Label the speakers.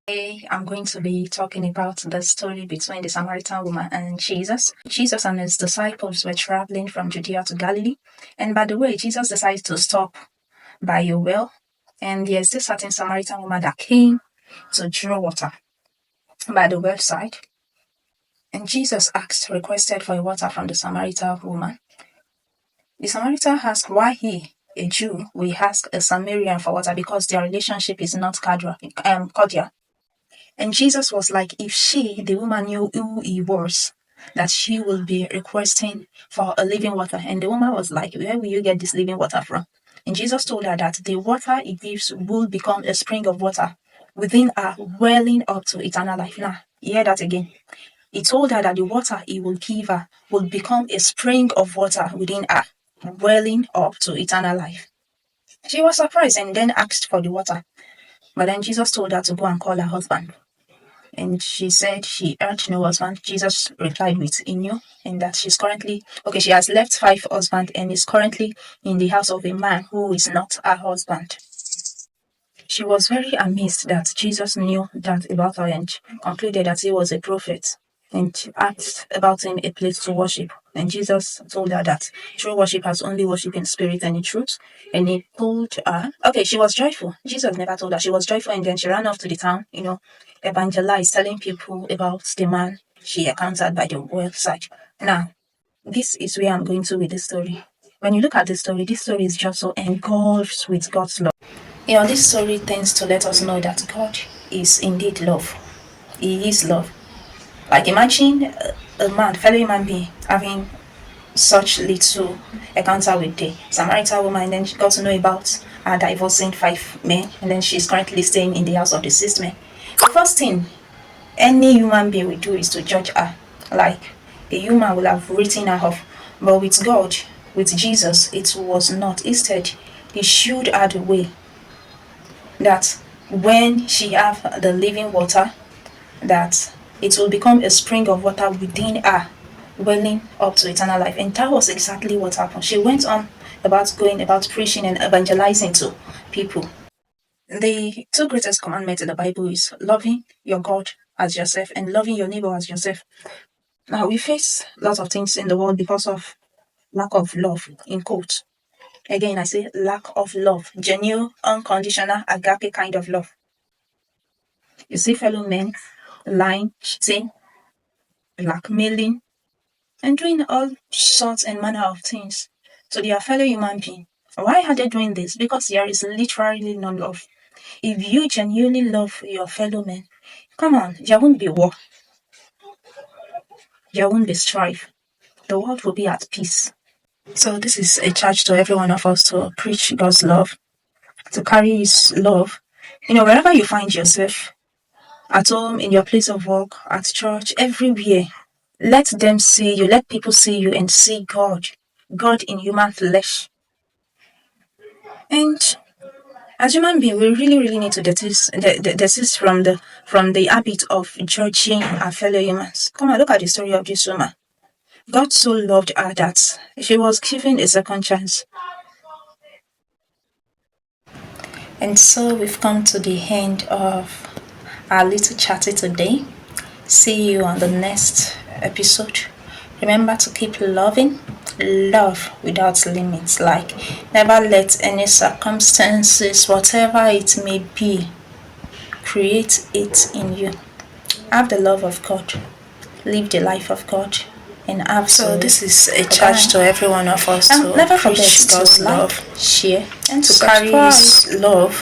Speaker 1: Today, I'm going to be talking about the story between the Samaritan woman and Jesus. Jesus and his disciples were traveling from Judea to Galilee. And by the way, Jesus decided to stop by a well. And there's this certain Samaritan woman that came to draw water by the well side. And Jesus requested for water from the Samaritan woman. The Samaritan asked why he, a Jew, will ask a Samaritan for water because their relationship is not cordial. And Jesus was like, if she, the woman, knew who he was, that she will be requesting for a living water. And the woman was like, where will you get this living water from? And Jesus told her that the water he gives will become a spring of water within her, welling up to eternal life. Now, hear that again. He told her that the water he will give her will become a spring of water within her, welling up to eternal life. She was surprised and then asked for the water. But then Jesus told her to go and call her husband. And she said she had no husband. Jesus replied with, he knew, and that she has left 5 husbands and is currently in the house of a man who is not her husband. She was very amazed that Jesus knew that about her and concluded that he was a prophet and asked about him a place to worship. And Jesus told her that true worship has only worship in spirit and in truth. And he told her, she was joyful. Jesus never told her. She was joyful, and then she ran off to the town, evangelized, telling people about the man she encountered by the website. Now, this is where I'm going to with this story. When you look at this story is just so engulfed with God's love. This story tends to let us know that God is indeed love. He is love. Like, imagine a fellow human being, having such little encounter with the Samaritan woman, and then she got to know about her divorcing 5 men, and then she's currently staying in the house of the 6th man. The first thing any human being will do is to judge her. Like, a human will have written her off. But with God, with Jesus, it was not. Instead, he showed her the way that when she have the living water, that it will become a spring of water within her, welling up to eternal life. And that was exactly what happened. She went on going about preaching and evangelizing to people. The 2 greatest commandments in the Bible is loving your God as yourself and loving your neighbor as yourself. Now, we face lots of things in the world because of lack of love, in quotes. Again, I say lack of love, genuine, unconditional, agape kind of love. You see fellow men lying, cheating, blackmailing, and doing all sorts and manner of things to their fellow human being. Why are they doing this? Because there is literally no love. If you genuinely love your fellow men, come on, there won't be war. There won't be strife. The world will be at peace. So this is a charge to every one of us to preach God's love, to carry his love. Wherever you find yourself, at home, in your place of work, at church, everywhere, let them see you, let people see you and see God in human flesh. And as human beings, we really, really need to desist from the habit of judging our fellow humans. Come on, look at the story of this woman. God so loved her that she was given a second chance. And so we've come to the end of our little chatty today. See you on the next episode. Remember to keep loving. Love without limits. Like, never let any circumstances, whatever it may be, create it in you. Have the love of God. Live the life of God. And have this is a charge to every one of us to never forget God's love, share, and to carry his love